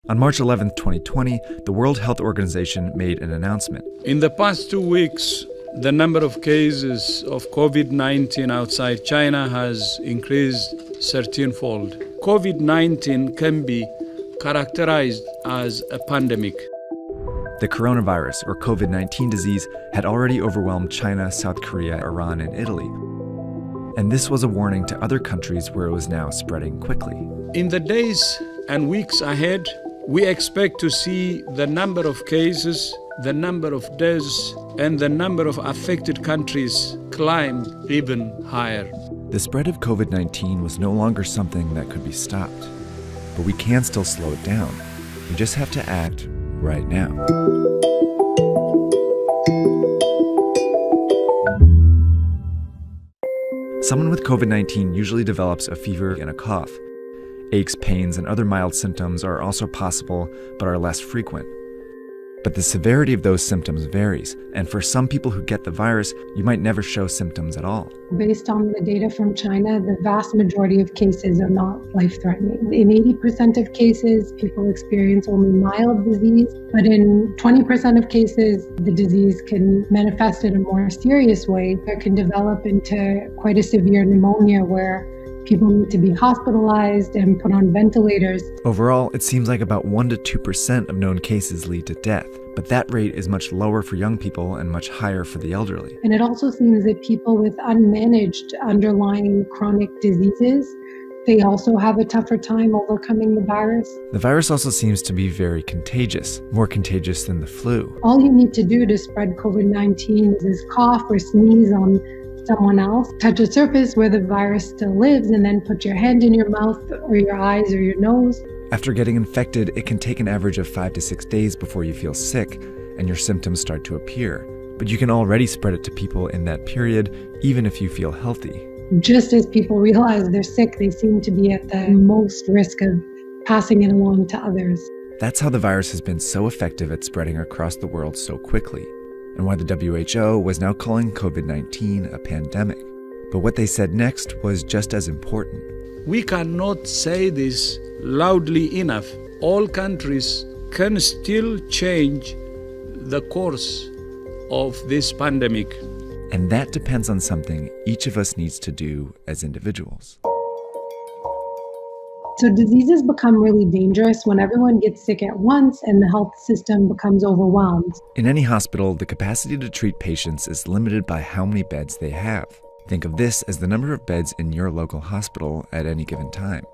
On March 11, 2020, the World Health Organization made an announcement. In the past 2 weeks, the number of cases of COVID-19 outside China has increased 13-fold. COVID-19 can be characterized as a pandemic. The coronavirus, or COVID-19 disease, had already overwhelmed China, South Korea, Iran, and Italy. And this was a warning to other countries where it was now spreading quickly. In the days and weeks ahead, we expect to see the number of cases, the number of deaths, and the number of affected countries climb even higher. The spread of COVID-19 was no longer something that could be stopped. But we can still slow it down. We just have to act right now. Someone with COVID-19 usually develops a fever and a cough. Aches, pains, and other mild symptoms are also possible, but are less frequent. But the severity of those symptoms varies, and for some people who get the virus, you might never show symptoms at all. Based on the data from China, the vast majority of cases are not life-threatening. In 80% of cases, people experience only mild disease, but in 20% of cases, the disease can manifest in a more serious way. It can develop into quite a severe pneumonia where people need to be hospitalized and put on ventilators. Overall, it seems like about 1% to 2% of known cases lead to death, but that rate is much lower for young people and much higher for the elderly. And it also seems that people with unmanaged underlying chronic diseases, they also have a tougher time overcoming the virus. The virus also seems to be very contagious, more contagious than the flu. All you need to do to spread COVID-19 is cough or sneeze on someone else, touch a surface where the virus still lives, and then put your hand in your mouth or your eyes or your nose. After getting infected, it can take an average of 5 to 6 days before you feel sick and your symptoms start to appear. But you can already spread it to people in that period, even if you feel healthy. Just as people realize they're sick, they seem to be at the most risk of passing it along to others. That's how the virus has been so effective at spreading across the world so quickly, and why the WHO was now calling COVID-19 a pandemic. But what they said next was just as important. We cannot say this loudly enough. All countries can still change the course of this pandemic. And that depends on something each of us needs to do as individuals. So diseases become really dangerous when everyone gets sick at once and the health system becomes overwhelmed. In any hospital, the capacity to treat patients is limited by how many beds they have. Think of this as the number of beds in your local hospital at any given time.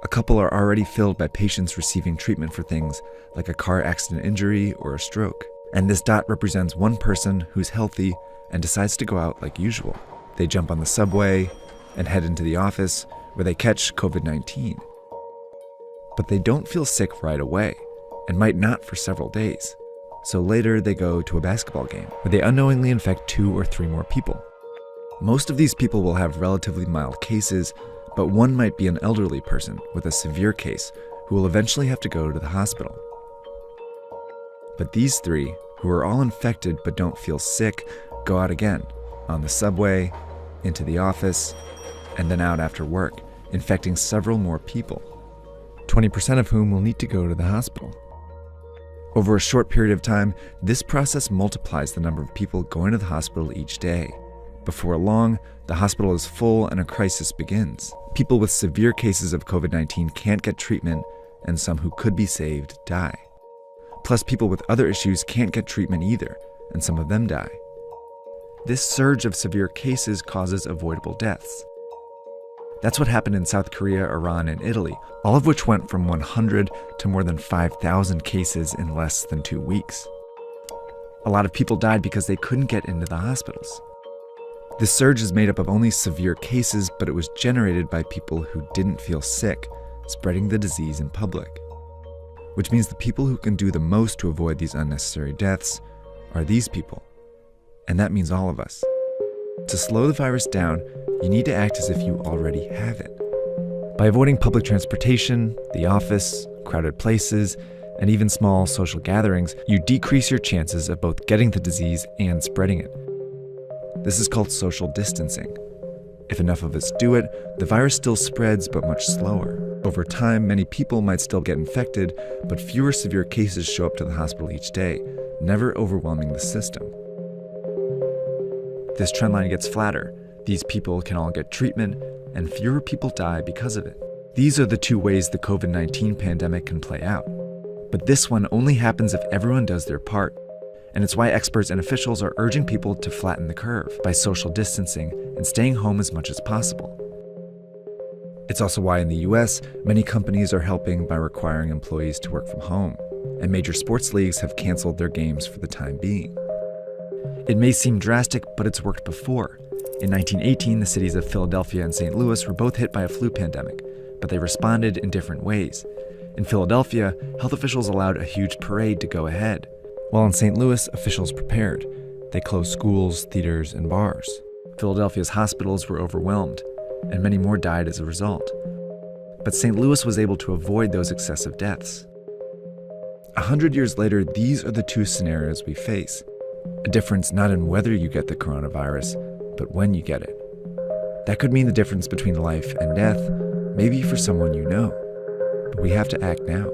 A couple are already filled by patients receiving treatment for things like a car accident injury or a stroke. And this dot represents one person who's healthy and decides to go out like usual. They jump on the subway and head into the office where they catch COVID-19. But they don't feel sick right away, and might not for several days. So later they go to a basketball game, where they unknowingly infect 2 or 3 more people. Most of these people will have relatively mild cases, but one might be an elderly person with a severe case who will eventually have to go to the hospital. But these 3, who are all infected but don't feel sick, go out again, on the subway, into the office, and then out after work, infecting several more people. 20% of whom will need to go to the hospital. Over a short period of time, this process multiplies the number of people going to the hospital each day. Before long, the hospital is full and a crisis begins. People with severe cases of COVID-19 can't get treatment, and some who could be saved die. Plus, people with other issues can't get treatment either, and some of them die. This surge of severe cases causes avoidable deaths. That's what happened in South Korea, Iran, and Italy, all of which went from 100 to more than 5,000 cases in less than 2 weeks. A lot of people died because they couldn't get into the hospitals. This surge is made up of only severe cases, but it was generated by people who didn't feel sick, spreading the disease in public. Which means the people who can do the most to avoid these unnecessary deaths are these people. And that means all of us. To slow the virus down, you need to act as if you already have it. By avoiding public transportation, the office, crowded places, and even small social gatherings, you decrease your chances of both getting the disease and spreading it. This is called social distancing. If enough of us do it, the virus still spreads, but much slower. Over time, many people might still get infected, but fewer severe cases show up to the hospital each day, never overwhelming the system. This trendline gets flatter. These people can all get treatment, and fewer people die because of it. These are the two ways the COVID-19 pandemic can play out. But this one only happens if everyone does their part. And it's why experts and officials are urging people to flatten the curve by social distancing and staying home as much as possible. It's also why in the US, many companies are helping by requiring employees to work from home, and major sports leagues have canceled their games for the time being. It may seem drastic, but it's worked before. In 1918, the cities of Philadelphia and St. Louis were both hit by a flu pandemic, but they responded in different ways. In Philadelphia, health officials allowed a huge parade to go ahead, while in St. Louis, officials prepared. They closed schools, theaters, and bars. Philadelphia's hospitals were overwhelmed, and many more died as a result. But St. Louis was able to avoid those excessive deaths. 100 years later, these are the two scenarios we face. A difference not in whether you get the coronavirus, but when you get it. That could mean the difference between life and death, maybe for someone you know. But we have to act now.